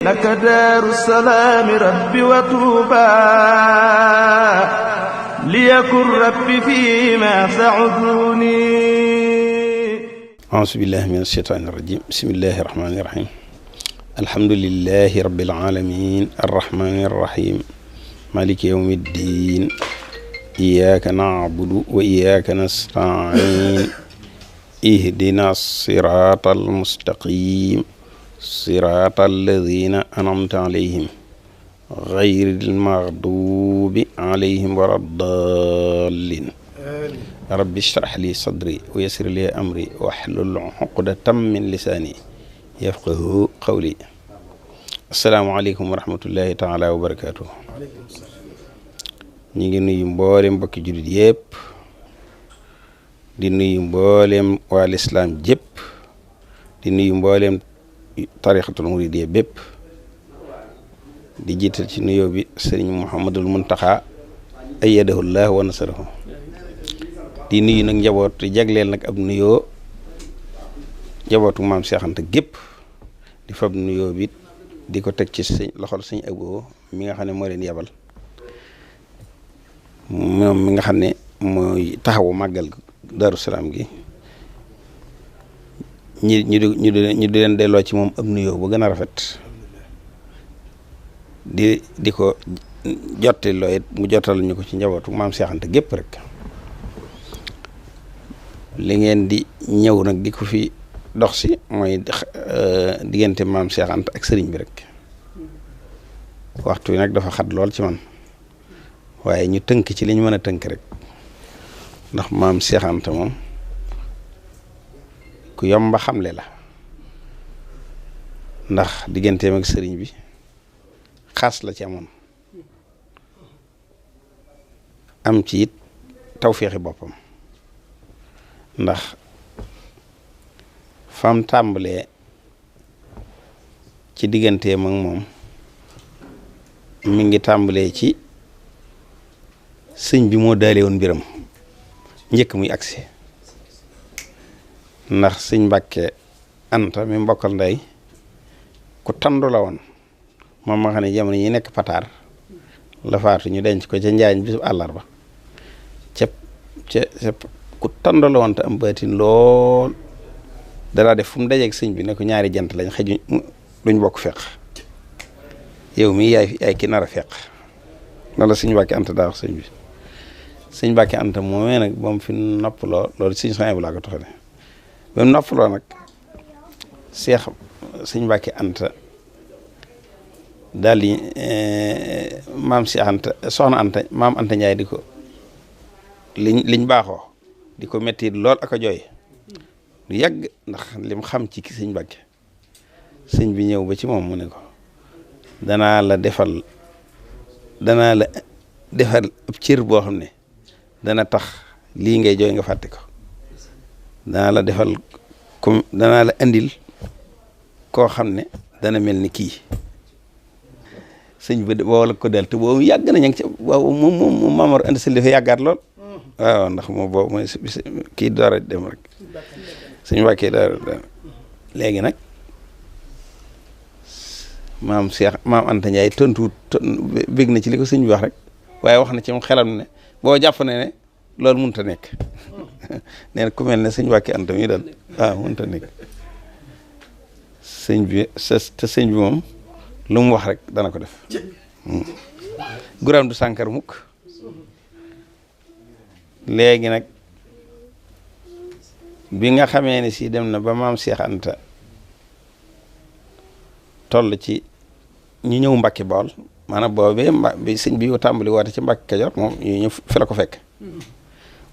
لك دار السلام رب وطوبى ليكن رب فيما سعدوني أعوذ بالله من الشيطان الرجيم بسم الله الرحمن الرحيم الحمد لله رب العالمين الرحمن الرحيم مالك يوم الدين إياك نعبد وإياك نستعين اهدنا الصراط المستقيم صراط الذين أنعمت عليهم غير المغضوب عليهم ولا الضالين رب اشرح لي صدري ويسر لي أمري واحلل عقدة من لساني يفقه قولي السلام عليكم ورحمة الله تعالى وبركاته ñi ngi nuyu mboolem mbokki jullit yépp di nuyu mboolem waa lislaam jépp di nuyu mboolem tarixatul muridiyya bépp di jiital ci nuyoo bi sëriñ Muhammadul Muntaxa ayyadahullah wa nasarahu di nuyu nag njaboot di jagleel nag ab nuyoo njabootu maam Seex Anta gépp di fab nuyoo bi di ko teg ci loxol sëñ Abo mi nga xam ne moo leen yebal moom mi nga xam ne mooy taxawu màggal Daaru Salaam gi ñu di leen delloo ci moom ab nuyoo bu gën a rafet di ko jotti loo it mu jotal ñu ko ci njabootu maam Seex Anta gépp rek li ngeen di ñëw nag di ko fi dox si mooy diggante maam Seex Anta ak sëriñ bi rek waxtu wi nag dafa xat lool ci man waaye ñu tënk ci li ñu mën a tënk rek ndax maam Seex Anta moom ku yomba xamle la ndax digganteem ak sëriñ bi xaas la ci amoon am ci it tawféexi boppam ndax fam tàmbalee ci digganteem ak moom mi ngi tàmbalee ci sëñ bi moo daale woon mbiram njëkk muy agsi ndax sëñ Mbàkke Anta mi mbokkal ndey ku tandu la woon moom ma xam ne jamono yi nekk pataar la faatu ñu denc ko ca njaañ bisu àllarba ca ku tandu la woon te am baatin lool dalaa def fu mu dajeeg sëñ bi ne ko ñaari jant lañ xëj duñ bokk feq yow mii yaay ki nar a feq loolu la sëñ Mbàkke Anta daa wax sëñ bi sëñ Mbàkke Anta moomee nag ba mu fi noppaloo loolu sëñ soñ bu laa ko toxale ba mu noppaloo nag sëñ Mbàkke Anta daal di maam si Anta soxna Anta maam Anta Njaay di ko liñ baaxoo di ko metti lool ak a jooy lu yàgg ndax lim xam ci ki sëñ Mbàkke sëñ bi ñëw ba ci moom mu ne ko danaa la defal ab cër boo xam ne dana tax lii ngay jooy nga fàtte ko danaa la andil koo xam ne dana mel ni kii sëñ bi boo la ko del te boobu yàgg na ña ngi ci waaw moom Maamor Anta Sali dafa yàggaat lool waaw ndax moom boobu mooy kii door a dem rek sëñ Mbàkke léegi nag maam Anta Ndiaye tontu bég na ci li ko sëñ bi wax rek waaye wax na ci moom xelam ne boo jàpp ne loolu mënut a nekk nee na ku mel ne sëñ Mbàkke Anta mi daal waaw mënut a nekk sëñ bi moom lu mu wax rek dana ko def guraam du sànkar mukk léegi nag bi nga xamee ne si dem na ba maam Seex Anta toll ci ñu ñëw Mbàkke Bawol maanaam boobee bi sëñ bi tàmbali woote ci Mbàkke Kajoor moom ñu ñëw fi la ko fekk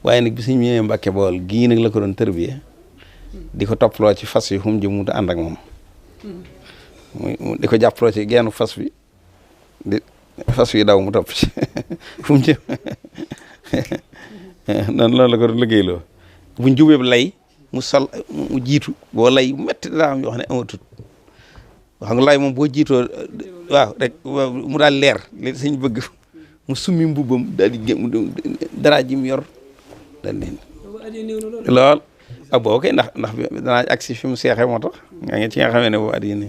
waaye nag bi sëñ bi ñëwee Mbàkke Bawol gii nag la ko doon tërbiye di ko topploo ci fas yi fu mu jëm mu ànd ak moom di ko jàppaloo ci genn fas wi di fas wi daw mu topp ci fu mu jëm noonu loolu la ko doon liggéeyloo buñ jubee lay mu jiitu boo lay metti daa am yoo xam ne amatut wax nga lay moom boo jiitoo waaw rek mu daal leer li sëñ bëgg mu summi mbubbam daal di gém dara ji mu yor daal leen lool ak boo koy ndax danaa agsi fi mu seexee moo tax nga ngi ci nga xamee ne boobu addi ne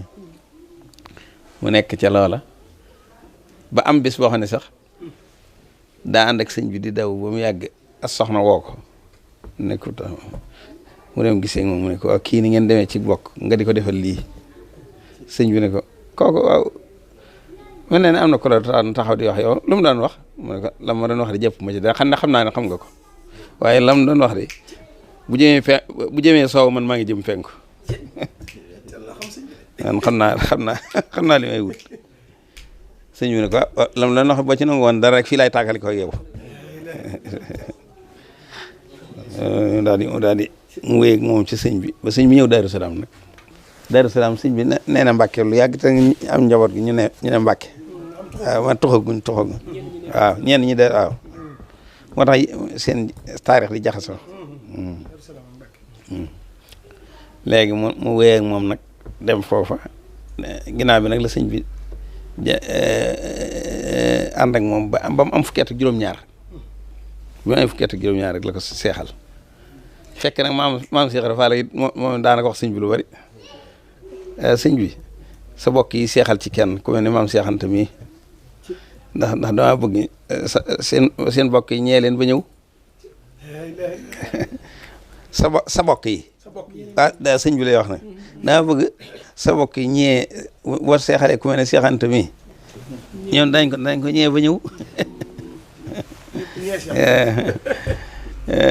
mu nekk ca loola ba am bis boo xam ne sax daa ànd ak sëñ bi di daw ba mu yàgg as soxna woo ko ne ko mu dem gisee moom mu ne ko waaw kii ni ngeen demee ci bokk nga di ko defal lii sëñ bi ne ko kooku waaw mel na ne am na ko la taxaw di wax yow lu mu doon wax mu ne ko la ma doon wax de jëpp ma ci dara xam naa ne xam nga ko waaye la mu doon wax de bu jëmee soow man maa ngi jëm fenku man xam naa li may wut sëñ bi ne ko lam la wax ba ci nangu woon dara rek fii laay tàggale ko yow daal di mu wéy ak moom ci sëñ bi ba sëñ bi ñëw Daaru Salaam nag Daaru Salaam sëñ bi nee na Mbàkke lu yàgg te am njaboot gi ñu ne Mbàkke waaw man toxaguñ waaw ñenn ñi de waaw moo tax seen taarix di jaxasoo léegi mu wéy ak moom nag dem foofa ginnaaw bi nag la sëñ bi ànd ak moom ba mu am fukki at ak juróom-ñaar bi mu am fukki at ak juróom-ñaar rek la ko seexal fekk nag maam Cheikh Ibra Fall it moom daanaka wax sëñ bi lu bari sëñ bi sa bokk yi seexal ci kenn ku mel ne maam Cheikh Anta mii ndax dama bëgg seen bokk yi ñee leen ba ñëw sa bokk yi daa sëñ bi lay wax nag dama bëgg sa bokk yi ñee war seexalee ku mel ne Cheikh Anta mii ñoom dañ ko ñee ba ñëw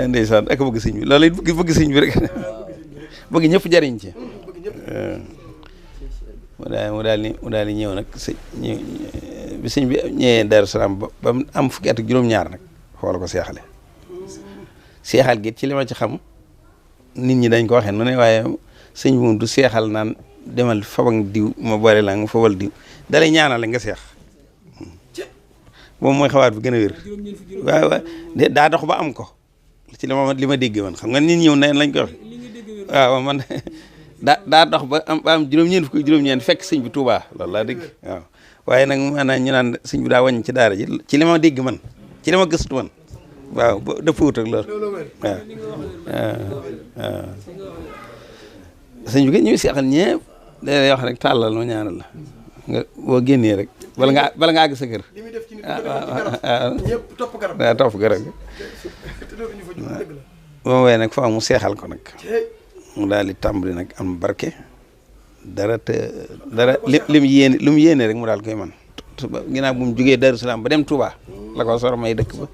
ndeysaan ak bëgg sëñ bi loolu it bëgg sëñ bi rek bëgg ñëpp jariñ ci mu daal di ñëw nag bi sëñ bi ñëwee Daaru Salaam ba mu am fukki at ak juróom-ñaar nag xoola ko seexale seexal gi ci li ma ci xam nit ñi dañ ko waxee nu ne waaye sëñ bi moom du seexal naan demal fabak diw ma boole la nga fabal diw dalay ñaanale nga seex moom mooy xawaat bi gën a wér waaw daa dox ba am ko ci li ma dégg man xam nga nit ñëw neen lañ ko wax waaw man daa dox ba am juróom-ñeent fukki juróom-ñeent fekk sëñ bi Tuubaa loolu laa dégg waaw waaye nag maanaam ñu naan sëñ bi daa wàññi ci daara ji ci li ma dégg man ci li ma gëstu man waaw dafa wut ak loolu waaw sëñ bi ñuy seexal ñëpp day wax rek tàllal ma ñaanal la nga boo génnee rek bala nga àgg sa kër waaw topp garab moom waaye nag faaw mu seexal ko nag mu daal di tàmbali nag am barke dara li mu yéene rek mu daal koy man ginnaaw bu mu jógee Daaru Salaam ba dem Touba la ko sor may dëkk ba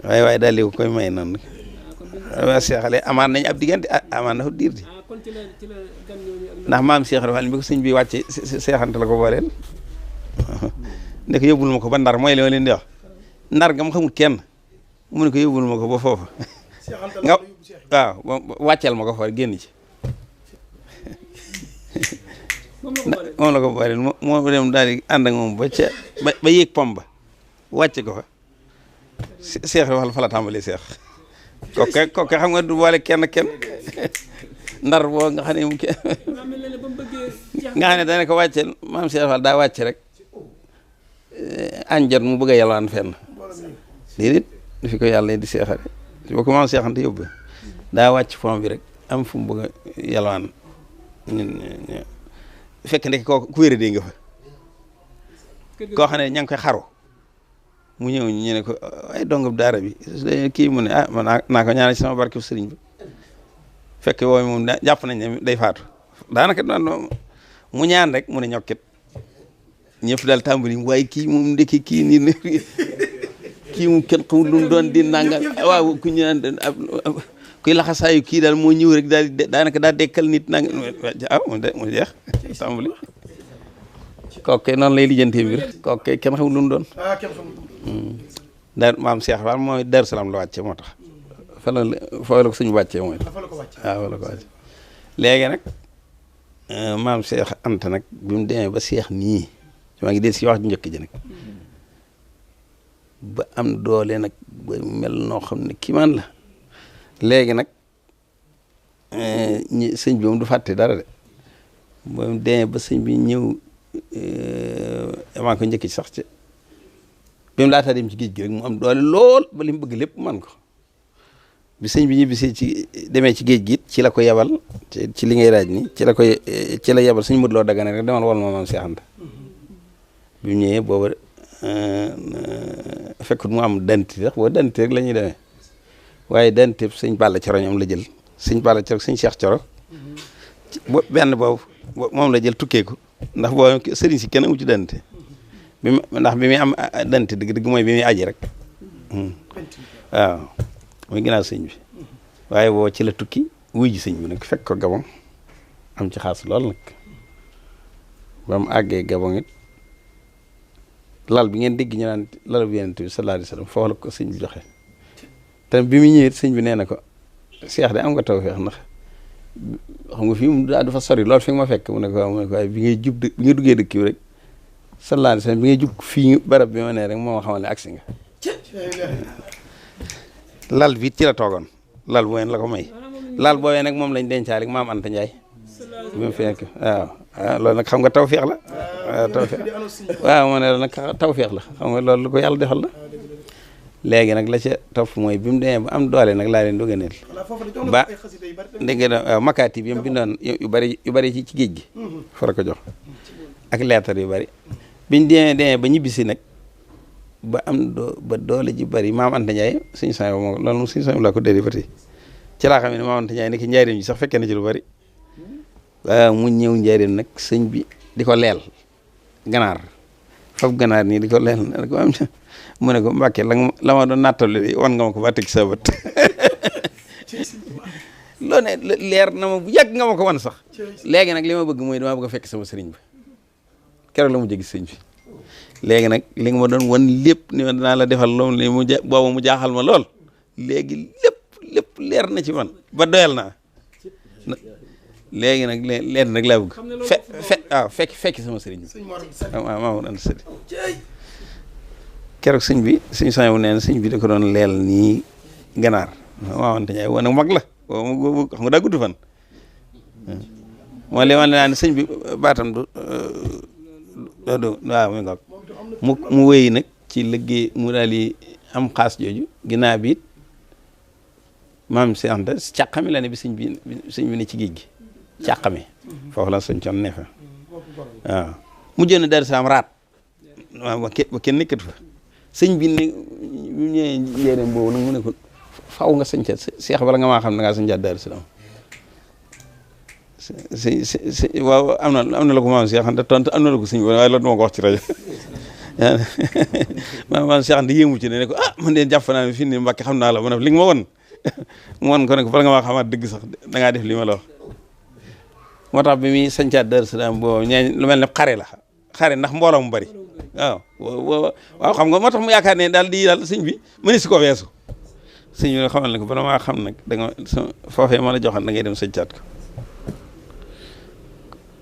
waaw waaye daal di ko koy may noonu waaw seexale amaan nañ ab diggante amaan na fa diir di ndax maam Cheikh Ibra Fall bi ko sëñ bi wàcce seexante la ko booleel ne ko yóbbul ma ko ba ndar mooy li ma leen di wax ndar nga ma xamul kenn mu ne ko yóbbul ma ko ba foofa nga waaw wàcceel ma ko fa génn ci moom la ko booleel moo dem daal di ànd ak moom ba yéeg pom ba wàcce ko fa Cheikh Ibra Fall fa la tàmbali seex kooke xam nga du boole kenn ndar boo nga xam ne mu nga xam ne dana ko wàcceel maam Cheikh Fall daa wàcce rek añ jot mu bëgg a yalwaan fenn déedéet du fi ko yàlla di seexale boo ko maam seexante yóbbu daa wàcc fond bi rek am fu mu bëgg a yalwaan fekk ndek ku wéra dee nga fa koo xam ne ña ngi koy xaru mu ñëw ñu ne ko ay dongab daara bi kii mu ne man naa ko ñaanal ci sama barke sëriñ bi fekk wooyu moom jàpp nañ ne day faatu daanaka mu ñaan rek mu ne ñokkit ñëpp daal tàmbali waaye kii moom ndekki kii nii kii moom kenn xamul lu mu doon di nanga waaw ku ñu naan kuy laxasaayu kii daal moo ñëw rek daal daanaka daa dekkal nit nanga mu jeex tàmbali kooku noonu lay lijjantee mbir kooku kenn xamul lu mu doon daal maam Cheikh Fall mooy Daaru Salaam la wàcce moo tax foo la ko suñu wàccee mooy waaw fa la ko wàcce léegi nag maam Cheikh Anta nag bi mu demee ba Cheikh nii maa ngi del si wax ju njëkk ji nag ba am doole nag ba mel noo xam ne kii man la léegi nag sëñ bi moom du fàtte dara de ba mu demee ba sëñ bi ñëw maa ngi ko njëkk ci sax ci bi mu laataa dem ci géej gi rek mu am doole lool ba li mu bëgg lépp man ko bi sëñ bi ñibbisee ci demee ci géej gi ci la ko yebal ci li ngay laaj ni ci la yebal sëñ Modou Lo Dagana rek demal wol ma maam Cheikh Anta bi mu ñëwee booba fekkut mu am danti sax boo danti rek la ñuy demee waaye danti sëñ Balla Coro ñoom la jël sëñ Balla Coro sëñ Cheikh Coro benn boobu moom la jël tukkee ko ndax boo sëriñ si kenn amu ci danti ndax bi muy am danti dëgg mooy bi muy aji rek waaw muy ginnaaw sëñ bi waaye boo ci la tukki wuy ji sëñ bi nag fekk ko Gabon am ci xaas lool nag ba mu àggee Gabon it lal bi ngeen dégg ñu naan lal bi Yonent bi sallallahu alayhi wa sallam foofu la ko sëñ bi joxe te bi mu ñëwee sëñ bi nee na ko Cheikh de am nga tawfeex ndax xam nga fii mu dafa sori lool fi nga ma fekk mu ne ko waaye bi nga duggee dëkk bi rek sallallahu alayhi wa sallam bi ngay jub fii barab bi ma nee rek moo ma xamal ne agsi nga lal bi ci la toogoon lal bu ween la ko may lal boobee nag moom lañ dencaale ak maam Anta Ndiaye bi mu fekk waaw loolu nag xam nga tawfeex la waaw tawfeex waaw moo ne la nag tawfeex la xam nga loolu lu ko yàlla defal la léegi nag la ca topp mooy bi mu demee ba am doole nag laa leen doganeel ba dégg nga waaw makaati bi mu bindoon yu bari ci géej gi fara ko jox ak leetar yu bari biñ demee ba ñibbisi nag ba am ba doole ji bari maam Anta Ndiaye suñu sang moom loolu suñu sang laa ko déri ba tey ci laa xam ne maam Anta Ndiaye nekk njaareem ji sax fekkee na ci lu bari waaw mu ñëw njaareem nag sëñ bi di ko leel ganaar fab ganaar nii di ko leel ko am mu ne ko Mbàkke la ma doon nattale wan nga ma ko ba teg sa bët loo ne leer na ma bu yàgg nga ma ko wan sax léegi nag li ma bëgg mooy dama bëgg a fekk sama sëriñ bi keroog la mu jegi sëñ bi léegi nag li nga ma doon wan lépp ni ma dinaa la defal loolu ni boobu mu jaaxal ma lool léegi lépp leer na ci man ba doyal naa léegi nag leen nag laa bëgg fekk sama sëriñ bi waaw maa ngi sëriñ keroog sëñ bi suñu sang bu neen sëñ bi da ko doon leel nii ganaar maa wante ñaay wane mag la xam nga daa gudd fan moo li wane naa ne sëñ bi baatam du waaw mi ngoog mu wéy nag ci liggéey mu daal di am xaas jooju ginnaaw bi it maam si anta càqami la ne bi sëñ bi ne ci géej gi càqami foofu la sëñ coon ne fa waaw mujjoon na Daaru Salaam raat waaw ba kenn nekkatu fa sëñ bi ne ñu ñëwee njëriñ boobu nag mu ne ko faaw nga sëñ ca seex bala nga maa xam ne ngaa sëñ ca Daaru Salaam waaw am na la ko maam Cheikh Anta tontu am na la ko sëñ waaye loolu duma ko wax ci rajo maam Cheikh Anta yéemu ci ne ko man de jàpp naa ne fii nii Mbàkke xam naa la li nga ma won mu won ko ne ko bala nga maa xamaat dëgg sax dangaa def li ma la wax moo tax bi muy sëñ ca Daaru Salaam boobu ñee lu mel ne xare ndax mbooloo mu bari waaw xam nga moo tax mu yaakaar ne daal sëñ bi mëni si ko weesu sëñ bi xamal ne ko bala maa xam nag da nga foofee ma la joxoon da ngay dem sëñcaat ko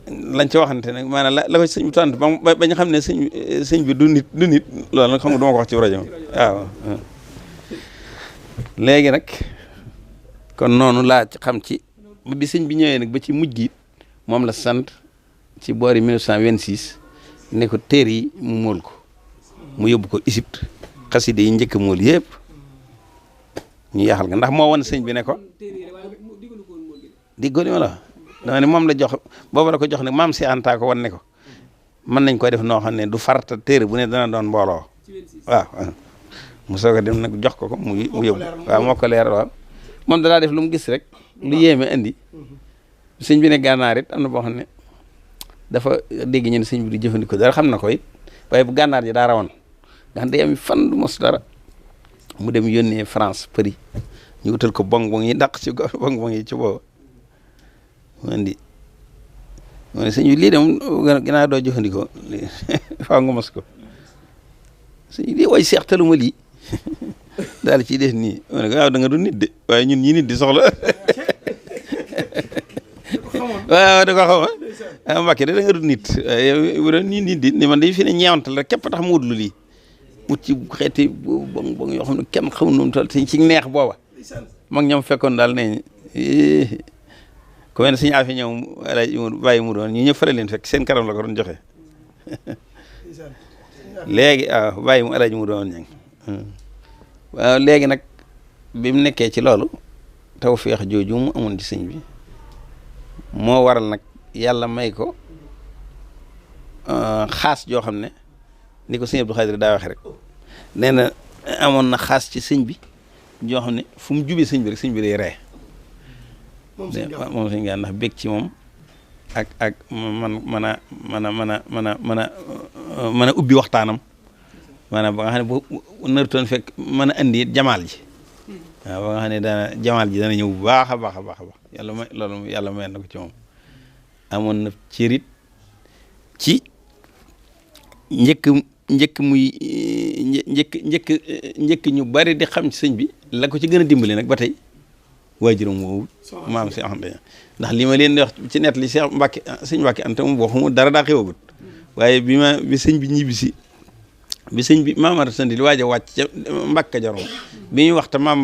lañ ci waxante nag maanaam la ko sëñ bi tànt ba ñu xam ne sëñ bi du nit loolu nag xam nga du ma ko wax ci rajo waaw léegi nag kon noonu laa ci xam ci bi sëñ bi ñëwee nag ba ci mujj gi moom la sant ci boori 1926 ne ko téere yi mu móol ko mu yóbbu ko Égypte xaside yi njëkk móol yëpp ñu yaxal nga ndax moo wan sëñ bi ne ko diggo li ma la dama ne moom la jox boobu la ko jox ne maam si Anta ko wan ne ko mën nañ ko def noo xam ne du farata téere bu ne dana doon mbooloo waaw mu soog a dem nag jox ko mu yóbbu waaw moo ko leer waaw moom dalaa def lu mu gis rek lu yéeme indi sëñ bi ne gànnaar it am na boo xam ne dafa dégg ñu ne sëñ bi di jëfandikoo dara xam na ko it waaye bu gànnaar ji daa rawoon nga xam day am fan du mos dara mu dem yónnee France Paris ñu utal ko bong yi dàq ci bong yi ci boobu mu indi mu ne sëñ bi lii de moom gannaaw doo jëfandikoo faaw nga mos ko sëñ bi lii way seex taluma lii daal ciy def nii mu ne ko waaw da nga du nit de waaye ñun ñi nit di soxla waaw da ko xama Mbàkke de da nga du nit waaye bu doon nii nit di ni man day fi ne ñeewantal rek képp tax mu wut lu lii wut ci xeeti bong yoo xam ne kenn xamul nu mu toll ci neex booba mag ñoom fekkoon daal ne ko wenn suñu affaire ñëw alaji bàyyi mu doon ñu ñëpp fële leen fekk seen karam la ko doon joxe léegi bàyyi mu alaji mu doon ñang waaw léegi nag bi mu nekkee ci loolu tawfeex jooju mu amoon ci sëñ bi moo waral nag yàlla may ko xaas joo xam ne ni ko sëñ Abdou Khadir daa waxe rek nee na amoon na xaas ci sëñ bi joo xam ne fu mu jubee sëñ bi rek sëñ bi day ree moom sëñ gaa ndax bég ci moom ak mën a ubbi waxtaanam maanaam ba nga xam ne bu nartoon fekk mën a indi jamaal ji waaw ba nga xam ne jamaal ji dana ñëw bu baax a baax a baax a baax yàlla may na ko ci moom amoon na cërit ci njëkk ñu bari di xam ci sëñ bi la ko ci gën a dimbali nag ba tey waajuram woowu maam si axante ndax li ma leen di wax ci net li Cheikh Mbacke sëñ Mbacke Anta moom boo xamul dara daa xewagut waaye bi sëñ bi ñibbisi bi sëñ bi maam Anta Sandi li waaj a wàcc ca Mbacke Kajoor bi ñuy wax te maam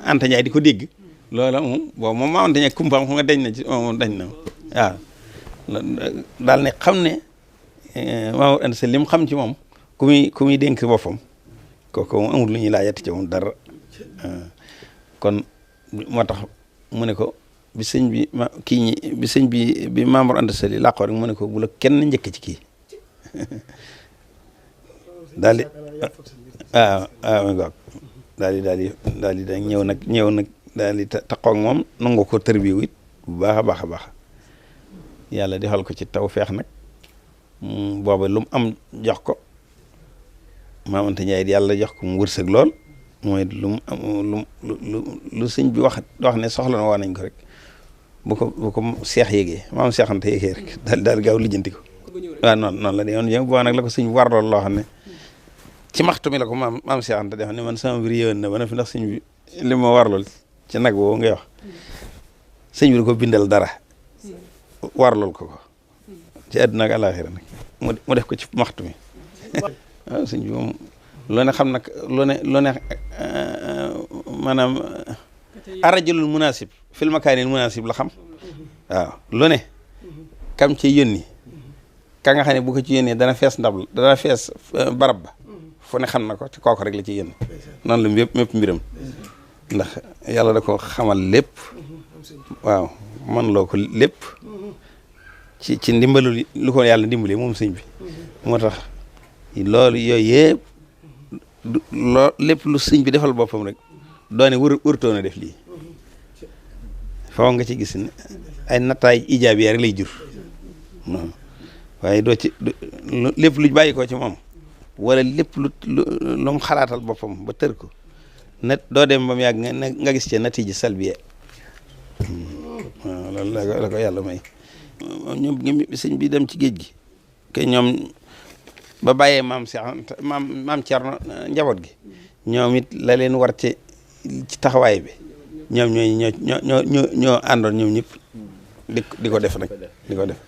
Anta Ndiaye di ko dégg loola moom boobu moom maam Anta Ndiaye kumpaam xam nga dañ na ci moom dañ na waaw daal ne xam ne maam Anta Sandi li mu xam ci moom ku muy dénk boppam kooku moom amul lu ñuy laajati ci moom dara kon moo tax mu ne ko bi sëñ bi bi sëñ bi Maam Anta Sali làqoo rek mu ne ko bu la kenn njëkk ci kii daal di daal di ñëw nag daal di taxaw ak moom nangu ko tërbiwu it bu baax a baax a baax yàlla defal ko ci tawfeex nag booba lu mu am jox ko Maam Anta Njaay yàlla jox ko mu wërsëg lool mooy lu sëñ bi wax ne soxla na waa nañ ko rek bu ko seex yéegee maam Seex Anta yéegee rek daal gaaw lijjanti ko waaw noonu la de yoon boo nag la ko sëñ war lool loo xam ne ci maxtu mi la ko maam Seex Anta def ne man sama mbir yéwén na ba na fi ndax sëñ bi li ma war lool ci nag woowu ngay wax sëñ bi da ko bindal dara war lool ko ci àdduna ak àllaaxira nag mu def ko ci maxtu mi waaw sëñ bi moom loo ne xam nag loo ne maanaam arajulul munasib fil makaanil munasib la xam waaw lu ne kam ci yónni ka nga xam ne bu ko ci yónnee dana fees dana fees barab ba fu ne xam na ko ci kooku rek la ci yónni noonu la mépp mbiram ndax yàlla da ko xamal lépp waaw man loo ko lépp ci ndimbalu lu ko yàlla dimbali moom sëñ bi moo tax loolu yooyu yëpp lépp lu sëñ bi defal boppam rek doone wërtoon a def lii foo nga ci gis ne ay nattaay ijaabi rek lay jur waaye doo ci lépp lu bàyyi ko ci moom wala lépp lu mu xalaatal boppam ba tër ko doo dem ba mu yàgg nga gis ci natiiji salbiya waaw loolu la ko yàlla may ñoom sëñ bi dem ci géej gi ke ñoom ba bàyyee maam Cheikh maam Thierno njaboot gi ñoom it la leen war ci taxawaay bi ñoom ñoo àndoon ñoom ñëpp di ko def nag di ko def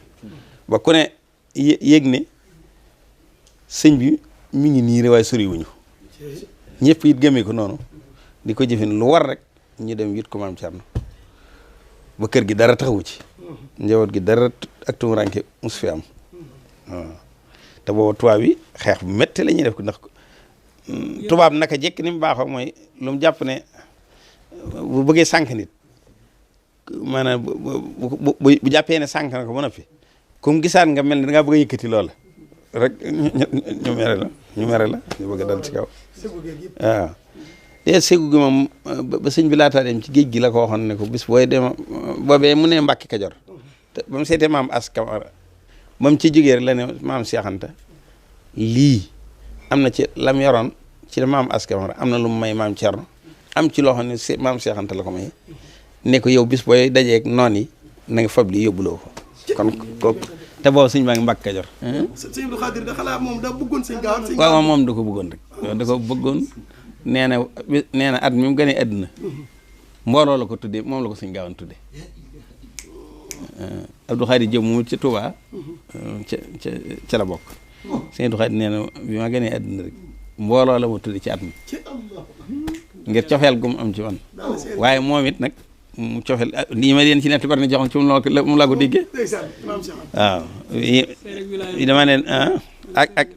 ba ku ne yéeg ne sëñ bi mi ngi nii rek waaye soriwuñu ñëpp it gëmee ko noonu di ko jëfin lu war rek ñu dem yit ko maam Thierno ba kër gi dara taxawu ci njaboot gi dara ak tumuranke mus fi am waaw te booba tubaab yi xeex bu métti la ñuy def ko ndax tubaab naka jekk ni mu baaxoo mooy lu mu jàpp ne bu bëggee sànq nit maanaam bu jàppee ne sànq na ko ba noppi comme gisaan nga mel ne da ngaa bëgg a yëkkati loola rek ñu mere la ñu bëgg a dal ci kaw waaw te ségu gi moom ba sëñ bi laataa dem ci géej gi la ko waxoon ne ko bis booy dem boobee mu ne Mbàkke Kajoor te ba mu seetee maam as Kamara ba mu ci jógee rek la ne maam Seex Anta lii am na ci lam yoroon ci la maam as Kamara am na lu mu may maam Cerno am ci loo xam ne maam Seex Anta la ko may ne ko yow bis booy dajeeg noon yi na nga fab lii yóbbuloo ko kon kooku te boobu sëñ baa ngi Mbàkke Kajoor. sëñ Abdou Khadir da xalaat moom daa bëggoon sëñ Gaawaan. waaw moom da ko bëggoon rek. da ko bëggoon nee na at mi mu gënee àdduna mbooloo la ko tuddee moom la ko sëñ Gaawaan tuddee Abdou Khadir Diop mu ci Touba ca la bokk sëñ Abdou Khadir nee na bi ma gënee àdduna rek mbooloo la ma tuddee ci at mi ngir cofeel gu mu am ci man waaye moom it nag mu cofeel lii ma leen ci nett bari na joxoon ci mu la ko déggee waaw dama ne ak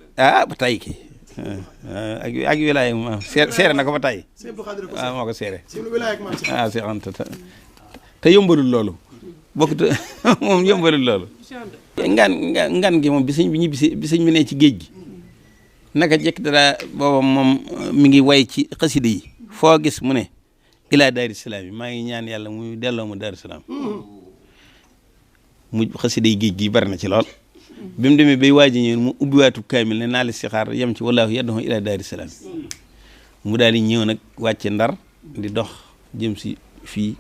ba tay ki ak wilaaya moom seere na ko ba tey waaw moo ko seere waaw Seex Anta te yombalul loolu bokkut moom yombalul loolu ngan gi moom bi sëñ bi ñibbisi bi sëñ bi ne ci géej gi naka jekk dara booba moom mi ngi way ci xasida yi foo gis mu ne ilaa Daaru Salaam yi maa ngi ñaan yàlla muy delloo ma Daaru Salaam mu xasida yi géej gi bari na ci lool bi mu demee bay waaji ñëw mu ubbiwaatu kaamil ne naa li si xaar yem ci wallaahu yad'u ilaa Daaru Salaam mu daal di ñëw nag wàcce Ndar di dox jëm si fii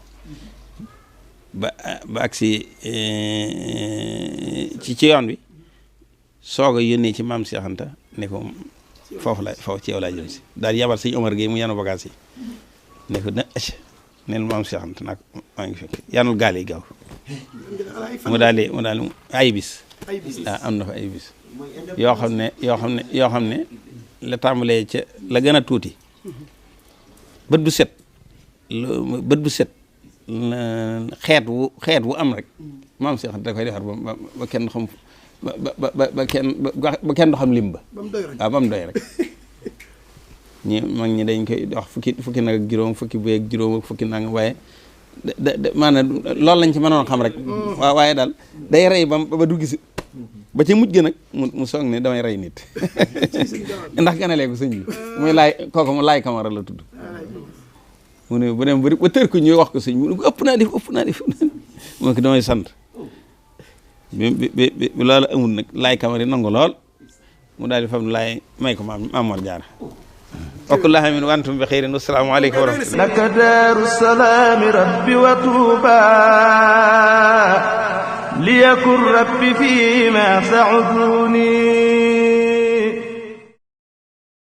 ba agsi ci yoon bi soog a yónnee ci maam Seex Anta ne ko foofu ci yow laa jëm si daal di yabal sëñ Omar Gueye mu yanu bagage yi ne ko na ac neen maam Seex Anta nag maa ngi fekk yanul gaal yi gaaw mu daal ay bis waaw am na fa ay bis yoo xam ne la tàmbalee ca la gën a tuuti bët bu set xeet wu am rek maam Seex Anta da koy defar ba kenn xam ba kenn du xam lim ba waaw ba mu doy rek mag ñi dañ koy wax fukki nag ak juróom fukki bëy ak juróom ak fukki nang waaye maanaam loolu lañ ci mënoon xam rek waaye daal day rey ba du gis ba ci mujj ga nag mu soog ne damay rey nit ndax ganalee ko sëñ bi muy kooku mu laay Kamara la tudd mu ne bu dem ba tër ko ñuy wax ko sëñ mu ne ko ëpp naa def mu ne ko damay sant bi loolu amul nag laay Kamara yi nangu lool mu daal di fam laay may ko Maam Mor Jaara وكل عام وأنتم بخير والسلام عليكم ورحمة الله. لك دار السلام ربي وطوبى ليكن ربي فيما سعدوني